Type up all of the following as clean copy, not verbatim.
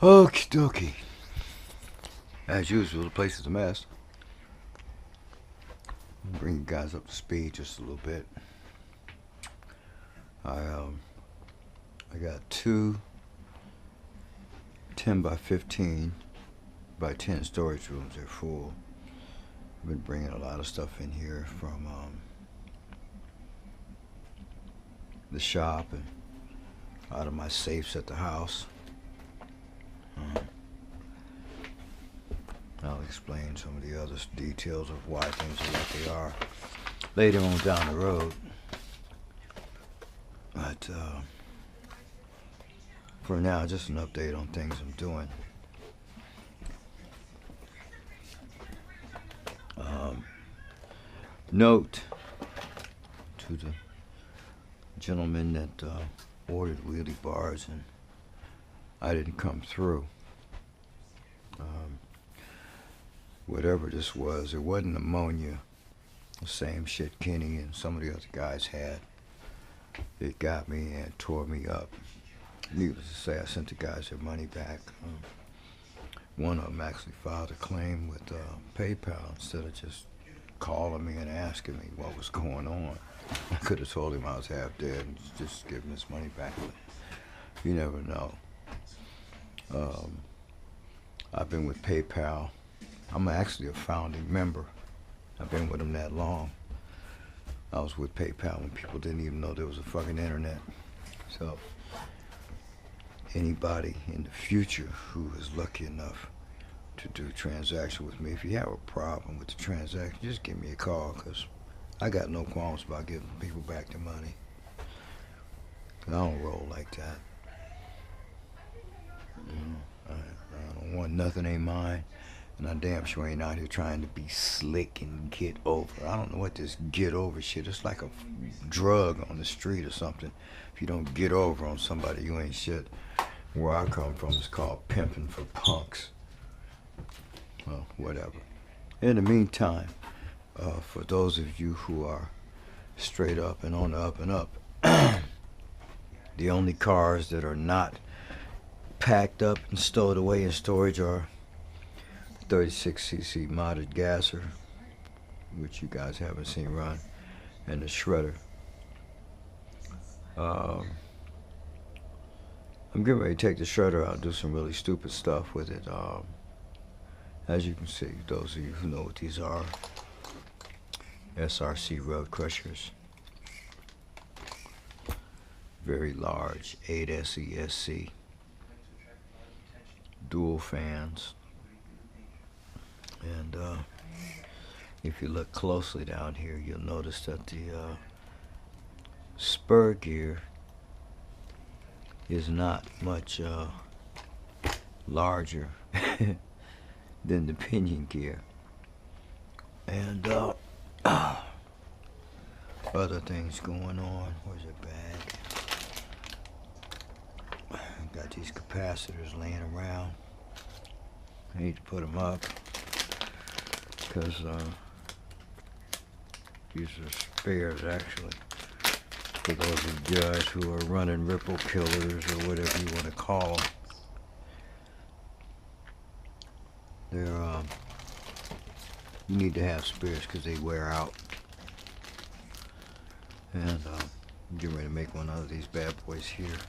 Okie dokie. As usual, the place is a mess. I'll bring you guys up to speed just a little bit. I got two 10 by 15 by 10 storage rooms. They're full. I've been bringing a lot of stuff in here from the shop and out of my safes at the house. I'll explain some of the other details of why things are like they are later on down the road. But for now, just an update on things I'm doing. Note to the gentleman that ordered wheelie bars and I didn't come through. Whatever this was, it wasn't ammonia. The same shit Kenny and some of the other guys had. It got me and tore me up. Needless to say, I sent the guys their money back. One of them actually filed a claim with PayPal instead of just calling me and asking me what was going on. I could have told him I was half dead and just give him his money back, but you never know. I've been with PayPal. I'm actually a founding member. I've been with them that long. I was with PayPal when people didn't even know there was a fucking internet. So anybody in the future who is lucky enough to do a transaction with me, if you have a problem with the transaction, just give me a call, because I got no qualms about giving people back their money. I don't roll like that. I don't want nothing ain't mine, and I damn sure ain't out here trying to be slick and get over. I don't know what this get over shit. It's like a drug on the street or something. If you don't get over on somebody, you ain't shit. Where I come from, it's called pimping for punks. Well, whatever. In the meantime, for those of you who are straight up and on the up and up, the only cars that are not packed up and stowed away in storage are 36cc modded gasser, which you guys haven't seen run, and the shredder. I'm getting ready to take the shredder out and do some really stupid stuff with it. As you can see, those of you who know what these are, SRC road crushers. Very large, 8 SESC. Dual fans. And if you look closely down here, you'll notice that the spur gear is not much larger than the pinion gear. And other things going on. Where's your bag? Got these capacitors laying around. I need to put them up because these are spares, actually, for those of you guys who are running ripple killers or whatever you want to call them. They're you need to have spares because they wear out. And I'm getting ready to make one out of these bad boys here.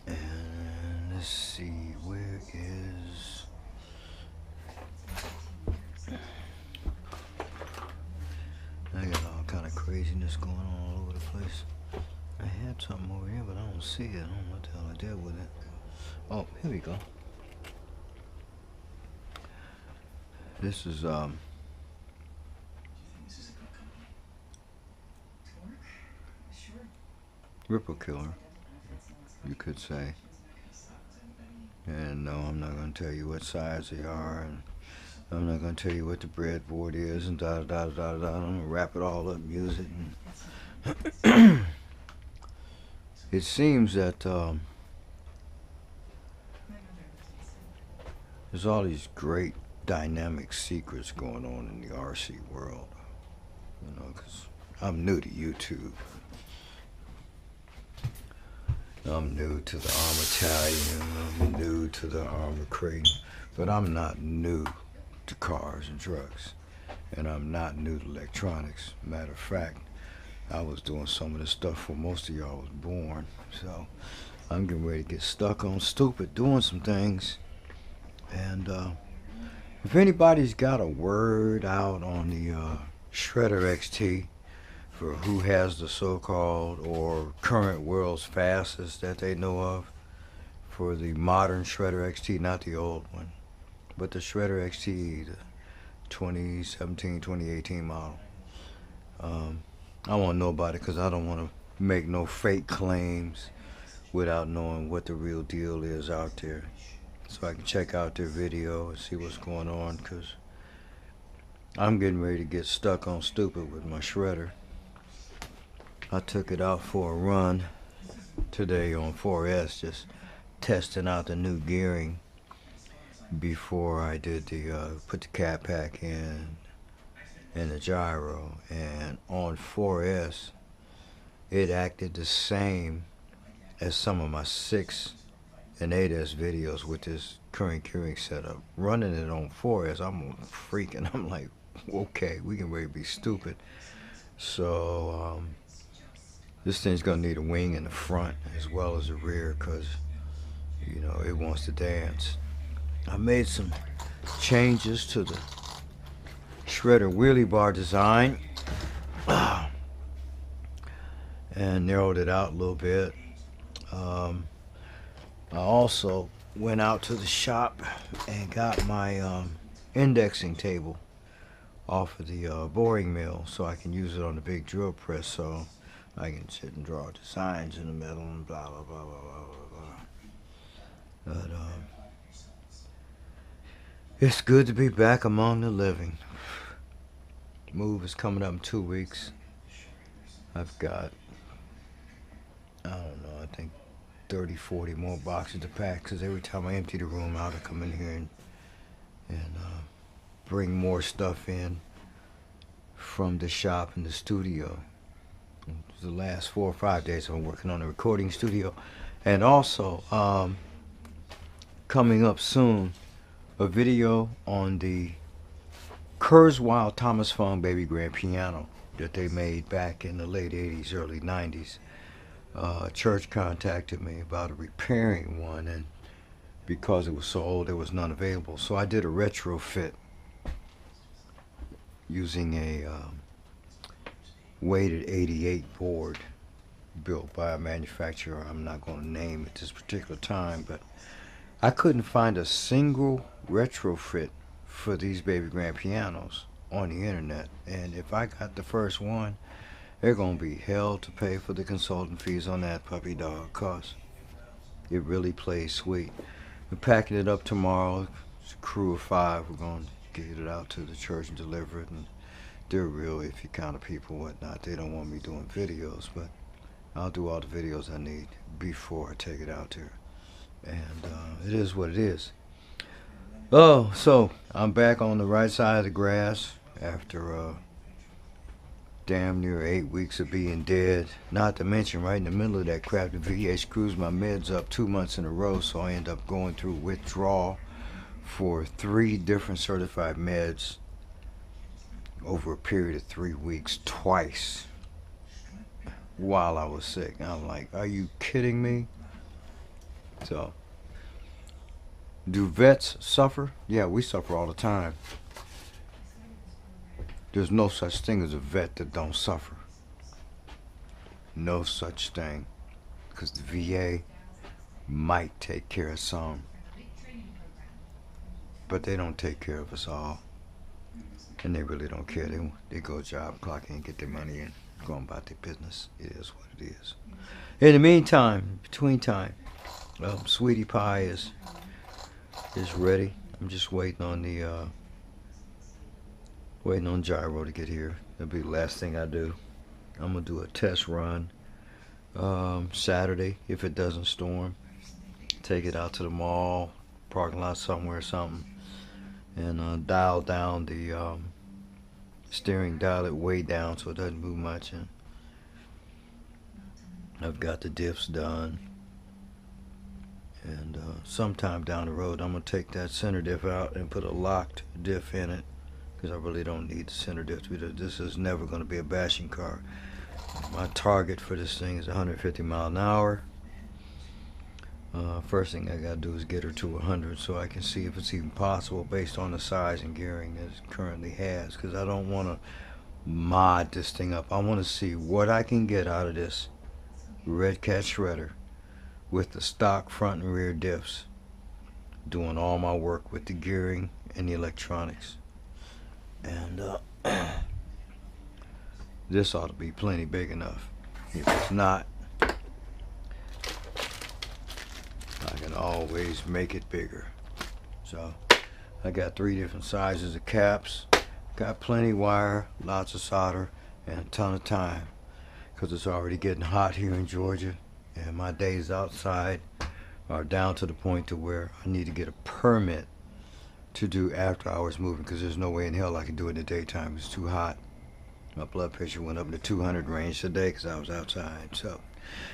And let's see, where is... I got all kind of craziness going on all over the place. I had something over here, but I don't see it. I don't know what the hell I did with it. Oh, here we go. This is ripple killer, you could say. And no, I'm not going to tell you what size they are, and I'm not going to tell you what the breadboard is, and da da da da da. I'm going to wrap it all up and use it. And it seems that there's all these great dynamic secrets going on in the RC world, you know, because I'm new to YouTube. I'm new to the armor Italian, I'm new to the armor crate, but I'm not new to cars and trucks, and I'm not new to electronics. Matter of fact, I was doing some of the stuff before most of y'all was born, so I'm getting ready to get stuck on stupid doing some things. And if anybody's got a word out on the Shredder XT for who has the so-called or current world's fastest that they know of, for the modern Shredder XT, not the old one, but the Shredder XT, the 2017, 2018 model. I want to know about it because I don't want to make no fake claims without knowing what the real deal is out there. So I can check out their video and see what's going on, because I'm getting ready to get stuck on stupid with my shredder. I took it out for a run today on 4S, just testing out the new gearing before I did the put the cat pack in and the gyro. And on 4S it acted the same as some of my 6 and 8S videos with this current gearing setup. Running it on 4S, I'm freaking. I'm like, okay, we can really be stupid. So this thing's gonna need a wing in the front as well as the rear, because you know it wants to dance. I made some changes to the shredder wheelie bar design and narrowed it out a little bit. I also went out to the shop and got my indexing table off of the boring mill so I can use it on the big drill press, so I can sit and draw designs in the middle and blah blah blah blah blah blah. But it's good to be back among the living. Move is coming up in 2 weeks. I've got, I don't know, I think 30, 40 more boxes to pack, because every time I empty the room out, I come in here and bring more stuff in from the shop and the studio. The last 4 or 5 days I've been working on the recording studio, and also coming up soon, a video on the Kurzweil Thomas Fung baby grand piano that they made back in the late 80s, early 90s. Church contacted me about repairing one, and because it was so old, there was none available. So I did a retrofit using a weighted 88 board built by a manufacturer I'm not going to name at this particular time, but I couldn't find a single retrofit for these baby grand pianos on the internet. And if I got the first one, they're going to be hell to pay for the consultant fees on that puppy dog, cause it really plays sweet. We're packing it up tomorrow. It's a crew of 5. We're going to get it out to the church and deliver it. And they're real iffy kind of people, whatnot. They don't want me doing videos, but I'll do all the videos I need before I take it out there. And it is what it is. Oh, so I'm back on the right side of the grass after damn near 8 weeks of being dead. Not to mention, right in the middle of that crap, the VA screws my meds up 2 months in a row, so I end up going through withdrawal for 3 different certified meds over a period of 3 weeks, twice, while I was sick. And I'm like, are you kidding me? So, do vets suffer? Yeah, we suffer all the time. There's no such thing as a vet that don't suffer. No such thing. Because the VA might take care of some, but they don't take care of us all. And they really don't care. They go job, clock in, get their money in, go on about their business. It is what it is. In the meantime, between time, Sweetie Pie is ready. I'm just waiting on the gyro to get here. That'll be the last thing I do. I'm gonna do a test run Saturday if it doesn't storm. Take it out to the mall, parking lot somewhere or something, and dial down the steering, dial it way down so it doesn't move much. And I've got the diffs done. sometime down the road I'm gonna take that center diff out and put a locked diff in it, because I really don't need the center diff. This is never going to be a bashing car. My target for this thing is 150 miles an hour. First thing I gotta do is get her to 100 so I can see if it's even possible based on the size and gearing that it currently has, because I don't want to mod this thing up. I want to see what I can get out of this Redcat Shredder with the stock front and rear diffs, doing all my work with the gearing and the electronics. And this ought to be plenty big enough. If it's not, I can always make it bigger. So I got 3 different sizes of caps, got plenty wire, lots of solder, and a ton of time, because it's already getting hot here in Georgia, and my days outside are down to the point to where I need to get a permit to do after hours moving, because there's no way in hell I can do it in the daytime. It's too hot. My blood pressure went up in the 200 range today because I was outside. So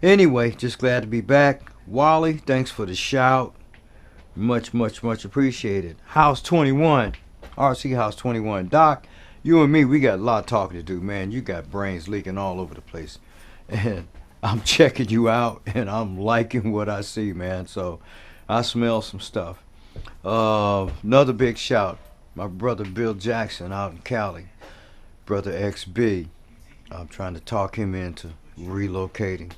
anyway, just glad to be back. Wally, thanks for the shout. Much appreciated. House 21, RC House 21. Doc, you and me, we got a lot of talking to do, man. You got brains leaking all over the place, and I'm checking you out, and I'm liking what I see, man. So I smell some stuff. Another big shout, my brother Bill Jackson out in Cali, brother XB. I'm trying to talk him into relocating,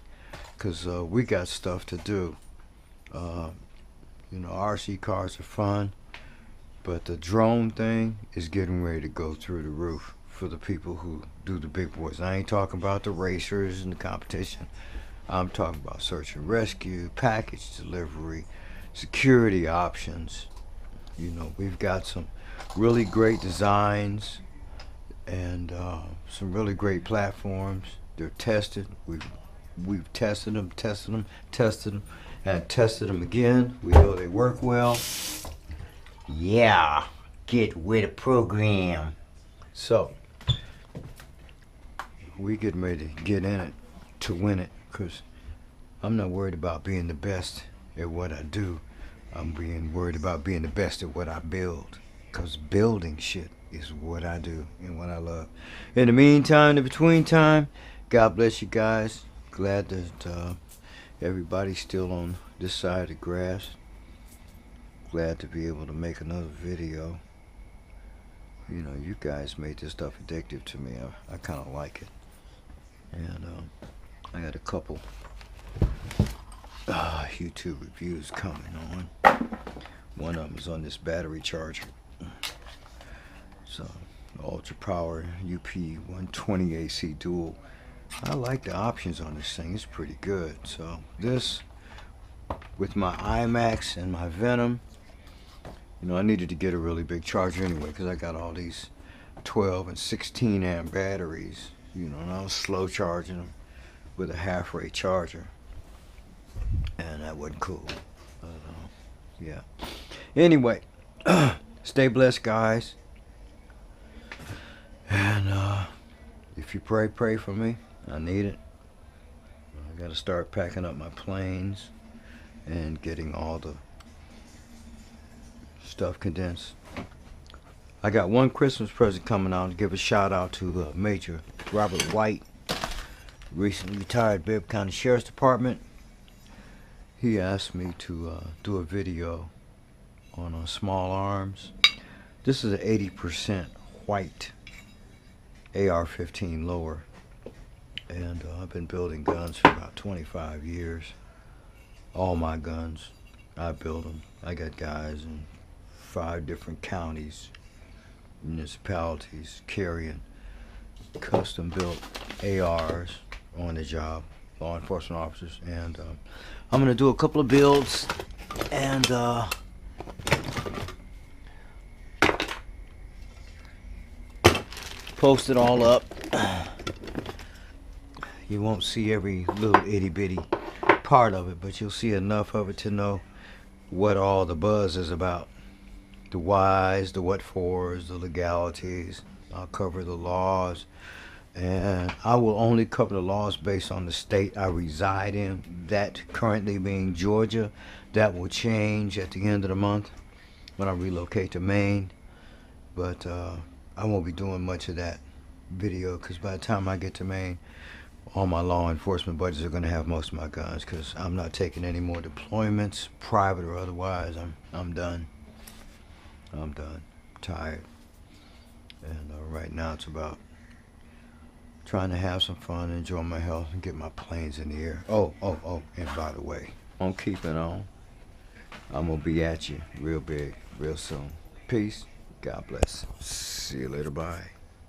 because we got stuff to do. You know, RC cars are fun, but the drone thing is getting ready to go through the roof for the people who do the big boys. I ain't talking about the racers and the competition. I'm talking about search and rescue, package delivery, security options. You know, we've got some really great designs and some really great platforms. They're tested. We've tested them, and tested them again. We know they work well. Yeah, get with the program. So we getting ready to get in it to win it, because I'm not worried about being the best at what I do. I'm being worried about being the best at what I build, because building shit is what I do and what I love. In the meantime, in between time, God bless you guys. Glad that everybody's still on this side of the grass. Glad to be able to make another video. You know, you guys made this stuff addictive to me. I kind of like it. And I got a couple YouTube reviews coming on. One of them is on this battery charger. So, Ultra Power UP 120 AC Dual. I like the options on this thing. It's pretty good. So this, with my IMAX and my Venom, you know, I needed to get a really big charger anyway, because I got all these 12 and 16 amp batteries, you know, and I was slow charging them with a half-rate charger, and that wasn't cool. Yeah. Anyway, stay blessed, guys. And if you pray for me. I need it. I gotta start packing up my planes and getting all the stuff condensed. I got one Christmas present coming out to give a shout out to Major Robert White, recently retired Bibb County Sheriff's Department. He asked me to do a video on small arms. This is an 80% white AR-15 lower, and I've been building guns for about 25 years. All my guns, I build them. I got guys in 5 different counties, municipalities, carrying custom built ARs on the job, law enforcement officers. And I'm gonna do a couple of builds and post it all up. You won't see every little itty bitty part of it, but you'll see enough of it to know what all the buzz is about. The whys, the what fors, the legalities. I'll cover the laws And I will only cover the laws based on the state I reside in, that currently being Georgia. That will change at the end of the month when I relocate to Maine. But I won't be doing much of that video because by the time I get to Maine, all my law enforcement buddies are going to have most of my guns, because I'm not taking any more deployments, private or otherwise. I'm done. I'm done. Tired. And right now it's about trying to have some fun, enjoy my health, and get my planes in the air. Oh, and by the way, I'm keeping on. I'm going to be at you real big, real soon. Peace. God bless. See you later. Bye.